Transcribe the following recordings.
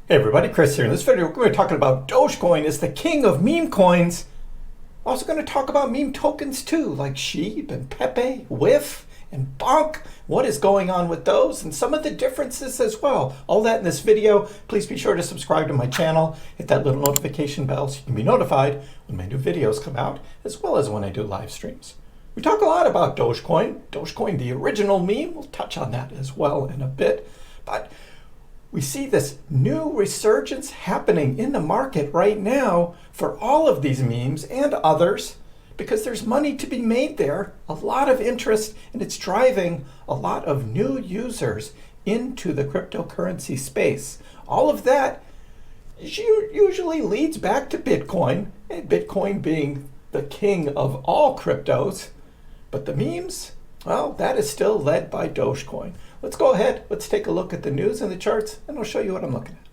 Hey everybody, Chris here. In this video, we're going to be talking about Dogecoin as the king of meme coins. We're also going to talk about meme tokens too, like SHIB and Pepe, WIF, and Bonk. What is going on with those and some of the differences as well. All that in this video. Please be sure to subscribe to my channel. Hit that little notification bell so you can be notified when my new videos come out, as well as when I do live streams. We talk a lot about Dogecoin. Dogecoin, the original meme. We'll touch on that as well in a bit. But we see this new resurgence happening in the market right now for all of these memes and others because there's money to be made there, a lot of interest, and it's driving a lot of new users into the cryptocurrency space. All of that usually leads back to Bitcoin, and Bitcoin being the king of all cryptos. But the memes, well, that is still led by Dogecoin. Let's go ahead, let's take a look at the news and the charts, and I'll show you what I'm looking at.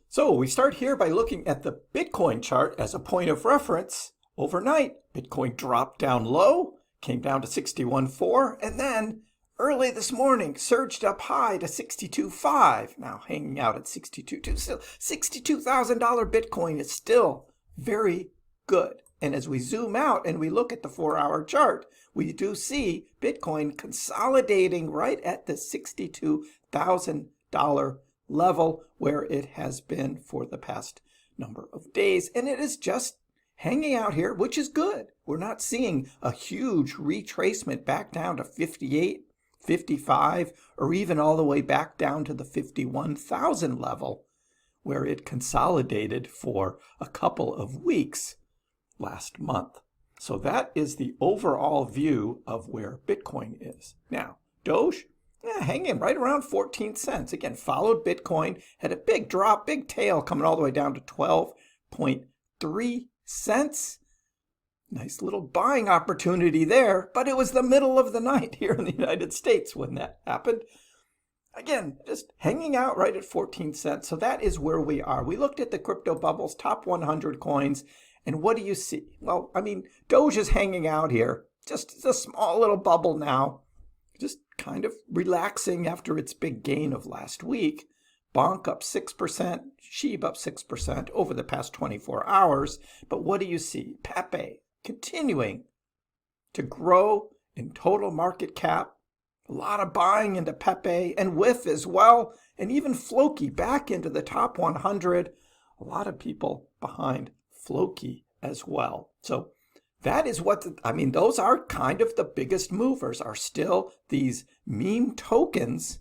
So we start here by looking at the Bitcoin chart as a point of reference. Overnight, Bitcoin dropped down low, came down to 61.4, and then early this morning surged up high to 62.5. Now hanging out at 62.2. Still, $62,000 Bitcoin is still very good. And as we zoom out and we look at the 4-hour chart, we do see Bitcoin consolidating right at the $62,000 level where it has been for the past number of days. And it is just hanging out here, which is good. We're not seeing a huge retracement back down to 58, 55, or even all the way back down to the 51,000 level where it consolidated for a couple of weeks last month. So that is the overall view of where Bitcoin is. Now, Doge, hanging right around 14 cents. Again, followed Bitcoin, had a big drop, big tail coming all the way down to 12.3 cents. Nice little buying opportunity there, but it was the middle of the night here in the United States when that happened. Again, just hanging out right at 14 cents. So that is where we are. We looked at the crypto bubbles, top 100 coins. And what do you see? Well, I mean, Doge is hanging out here. Just a small little bubble now. Just kind of relaxing after its big gain of last week. Bonk up 6%, SHIB up 6% over the past 24 hours. But what do you see? Pepe continuing to grow in total market cap. A lot of buying into Pepe and WIF as well. And even Floki back into the top 100. A lot of people behind Floki as well. So that is what, those are kind of the biggest movers, are still these meme tokens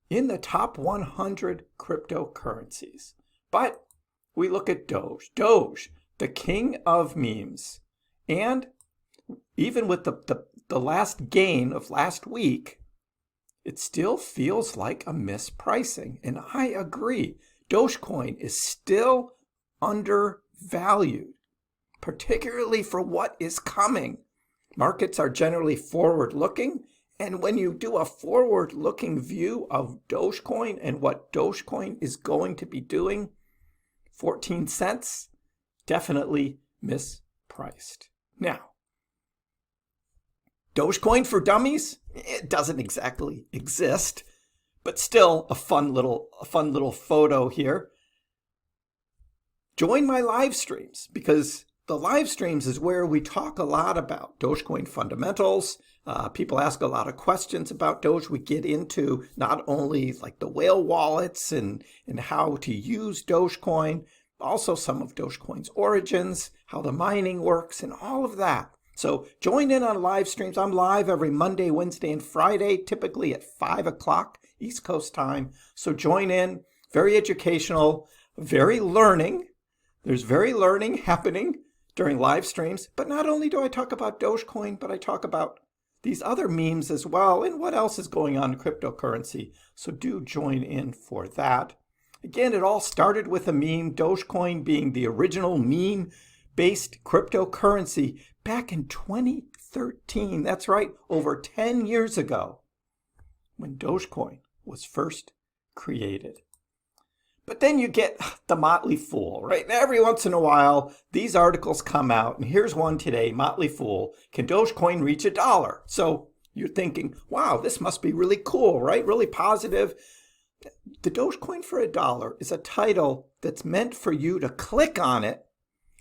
in the top 100 cryptocurrencies. But we look at Doge. Doge, the king of memes. And even with the last gain of last week, it still feels like a mispricing. And I agree. Dogecoin is still undervalued, particularly for what is coming. Markets are generally forward-looking, and when you do a forward-looking view of Dogecoin and what Dogecoin is going to be doing, 14 cents, definitely mispriced. Now, Dogecoin for dummies, it doesn't exactly exist, but still a fun little photo here. Join my live streams, because the live streams is where we talk a lot about Dogecoin fundamentals. People ask a lot of questions about Doge. We get into not only like the whale wallets and how to use Dogecoin, also some of Dogecoin's origins, how the mining works, and all of that. So join in on live streams. I'm live every Monday, Wednesday, and Friday, typically at 5 o'clock East Coast time. So join in. Very educational, very learning. There's very learning happening during live streams. But not only do I talk about Dogecoin, but I talk about these other memes as well and what else is going on in cryptocurrency. So do join in for that. Again, it all started with a meme, Dogecoin being the original meme-based cryptocurrency back in 2013. That's right, over 10 years ago when Dogecoin was first created. But then you get the Motley Fool, right? And every once in a while, these articles come out, and here's one today, Motley Fool, can Dogecoin reach $1? So you're thinking, wow, this must be really cool, right? Really positive. The Dogecoin for $1 is a title that's meant for you to click on it,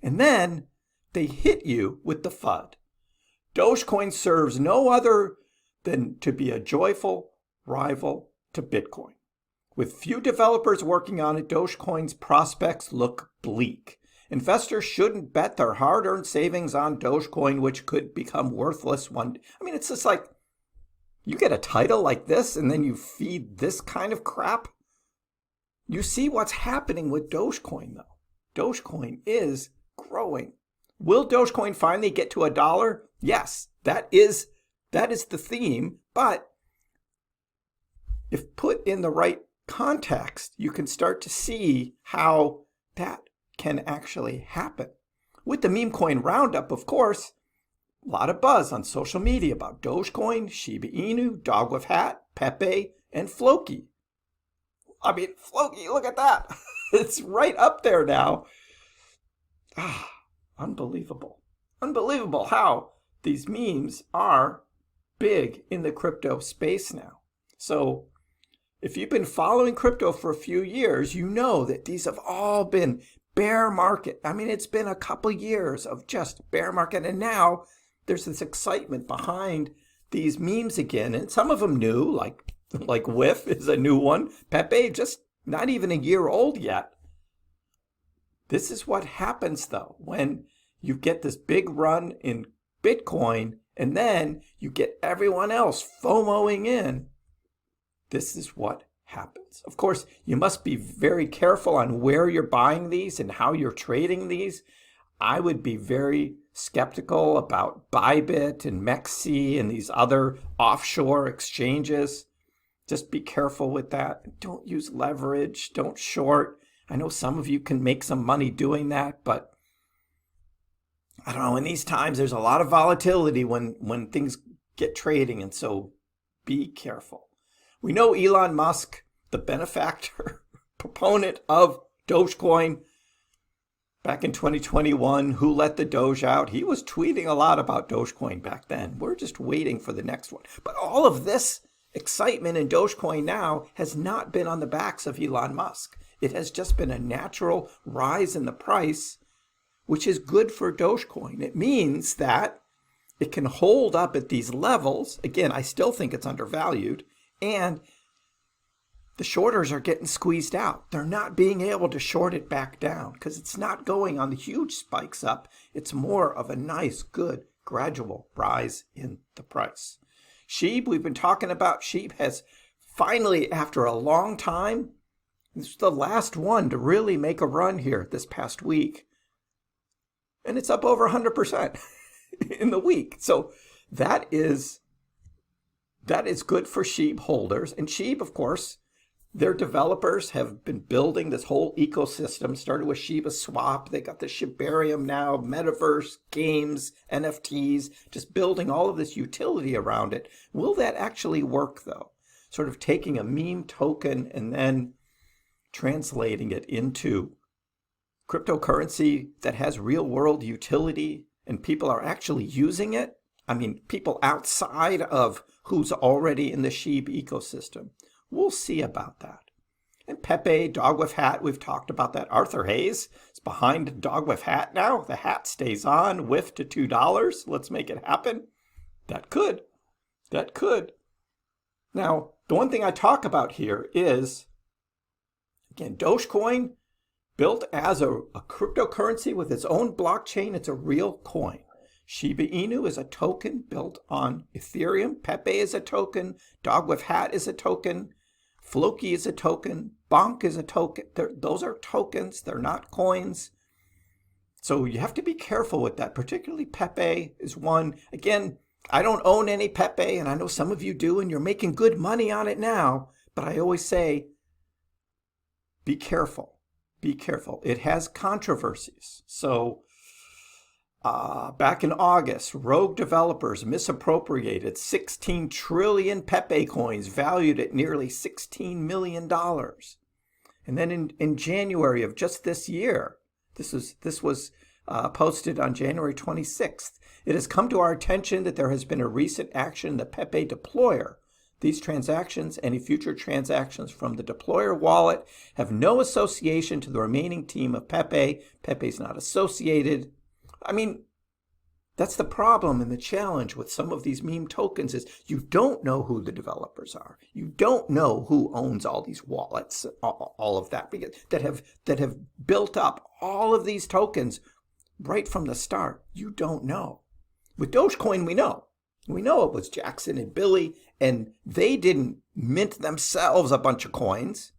and then they hit you with the FUD. Dogecoin serves no other than to be a joyful rival to Bitcoin. With few developers working on it, Dogecoin's prospects look bleak. Investors shouldn't bet their hard-earned savings on Dogecoin, which could become worthless one day. I mean, it's just like, you get a title like this and then you feed this kind of crap. You see what's happening with Dogecoin, though. Dogecoin is growing. Will Dogecoin finally get to $1? Yes, that is the theme. But if put in the right context, you can start to see how that can actually happen. With the Memecoin roundup, of course, a lot of buzz on social media about Dogecoin, Shiba Inu, Dogwifhat, Pepe, and Floki. I mean, Floki, look at that. It's right up there now. Unbelievable. Unbelievable how these memes are big in the crypto space now. So if you've been following crypto for a few years, you know that these have all been bear market. I mean, it's been a couple years of just bear market. And now there's this excitement behind these memes again. And some of them new, like WIF is a new one. Pepe, just not even a year old yet. This is what happens, though, when you get this big run in Bitcoin and then you get everyone else FOMOing in. This is what happens. Of course, you must be very careful on where you're buying these and how you're trading these. I would be very skeptical about Bybit and Mexi and these other offshore exchanges. Just be careful with that. Don't use leverage. Don't short. I know some of you can make some money doing that, but I don't know. In these times, there's a lot of volatility when things get trading, and so be careful. We know Elon Musk, the benefactor, proponent of Dogecoin, back in 2021, who let the Doge out? He was tweeting a lot about Dogecoin back then. We're just waiting for the next one. But all of this excitement in Dogecoin now has not been on the backs of Elon Musk. It has just been a natural rise in the price, which is good for Dogecoin. It means that it can hold up at these levels. Again, I still think it's undervalued. And the shorters are getting squeezed out. They're not being able to short it back down because it's not going on the huge spikes up. It's more of a nice, good, gradual rise in the price. SHIB, we've been talking about. SHIB has finally, after a long time, this is the last one to really make a run here this past week. And it's up over 100% in the week. So that is good for SHIB holders. And SHIB, of course, their developers have been building this whole ecosystem, started with Shiba Swap. They got the Shibarium now, metaverse, games, NFTs, just building all of this utility around it. Will that actually work, though? Sort of taking a meme token and then translating it into cryptocurrency that has real world utility and people are actually using it. I mean, people outside of who's already in the SHIB ecosystem. We'll see about that. And Pepe, Dogwifhat, we've talked about that. Arthur Hayes is behind Dogwifhat now. The hat stays on, WIF to $2. Let's make it happen. That could. Now, the one thing I talk about here is, again, Dogecoin, built as a cryptocurrency with its own blockchain. It's a real coin. Shiba Inu is a token built on Ethereum. Pepe is a token. Dogwifhat is a token. Floki is a token. Bonk is a token. Those are tokens. They're not coins. So you have to be careful with that. Particularly Pepe is one. Again, I don't own any Pepe, and I know some of you do, and you're making good money on it now. But I always say, be careful. Be careful. It has controversies. So back in August, rogue developers misappropriated 16 trillion Pepe coins valued at nearly $16 million. And then in January of just this year, this was posted on January 26th, it has come to our attention that there has been a recent action in the Pepe deployer These transactions, any future transactions from the deployer wallet, have no association to the remaining team of Pepe. Pepe's not associated. I mean, that's the problem and the challenge with some of these meme tokens is you don't know who the developers are. You don't know who owns all these wallets, all of that, that have built up all of these tokens right from the start. You don't know. With Dogecoin, we know. We know it was Jackson and Billy, and they didn't mint themselves a bunch of coins.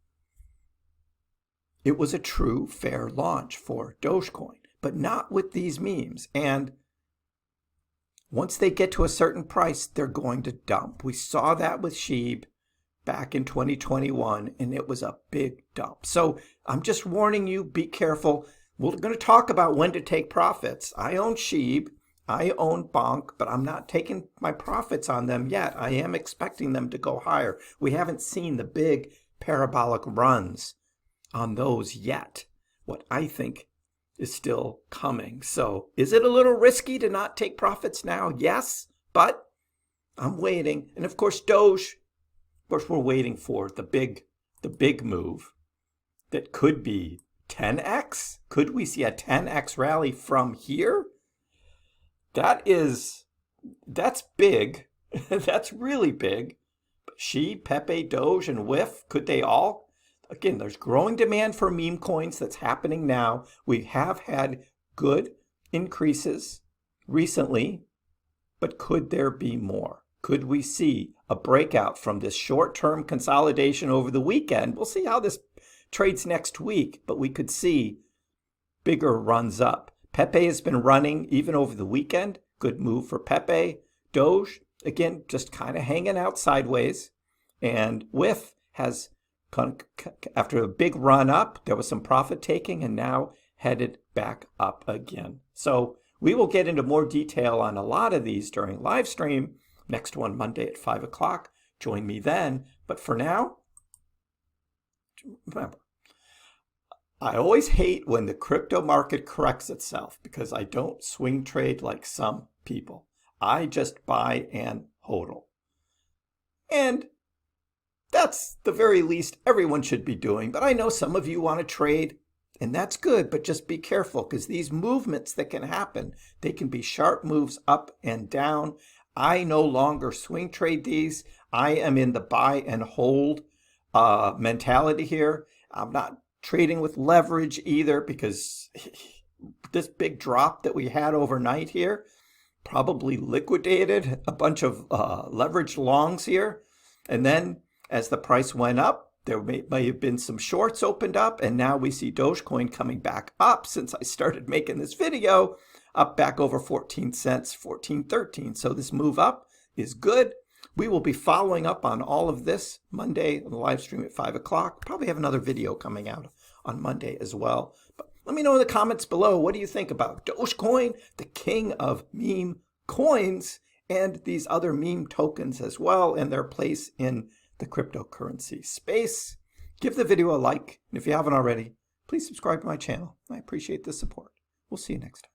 It was a true, fair launch for Dogecoin, but not with these memes. And once they get to a certain price, they're going to dump. We saw that with SHIB back in 2021, and it was a big dump. So I'm just warning you, be careful. We're going to talk about when to take profits. I own SHIB. I own Bonk, but I'm not taking my profits on them yet. I am expecting them to go higher. We haven't seen the big parabolic runs on those yet. What I think is still coming. So is it a little risky to not take profits now? Yes, but I'm waiting. And of course, Doge, of course, we're waiting for the big move that could be 10x. Could we see a 10x rally from here? That's big. That's really big. SHIB, Pepe, Doge, and WIF, could they all? Again, there's growing demand for meme coins that's happening now. We have had good increases recently, but could there be more? Could we see a breakout from this short-term consolidation over the weekend? We'll see how this trades next week, but we could see bigger runs up. Pepe has been running even over the weekend. Good move for Pepe. Doge, again, just kind of hanging out sideways. And WIF has, after a big run up, there was some profit taking and now headed back up again. So we will get into more detail on a lot of these during live stream. Next one Monday at 5 o'clock. Join me then. But for now, remember, I always hate when the crypto market corrects itself because I don't swing trade like some people. I just buy and hodl. And that's the very least everyone should be doing. But I know some of you want to trade, and that's good, but just be careful because these movements that can happen, they can be sharp moves up and down. I no longer swing trade these. I am in the buy and hold mentality here. I'm not trading with leverage either because this big drop that we had overnight here probably liquidated a bunch of leveraged longs here. And then as the price went up, there may have been some shorts opened up, and now we see Dogecoin coming back up since I started making this video, up back over 14 cents, 14.13. So this move up is good. We will be following up on all of this Monday on the live stream at 5 o'clock. Probably have another video coming out on Monday as well. But let me know in the comments below, what do you think about Dogecoin, the king of meme coins, and these other meme tokens as well, and their place in the cryptocurrency space? Give the video a like, and if you haven't already, please subscribe to my channel. I appreciate the support. We'll see you next time.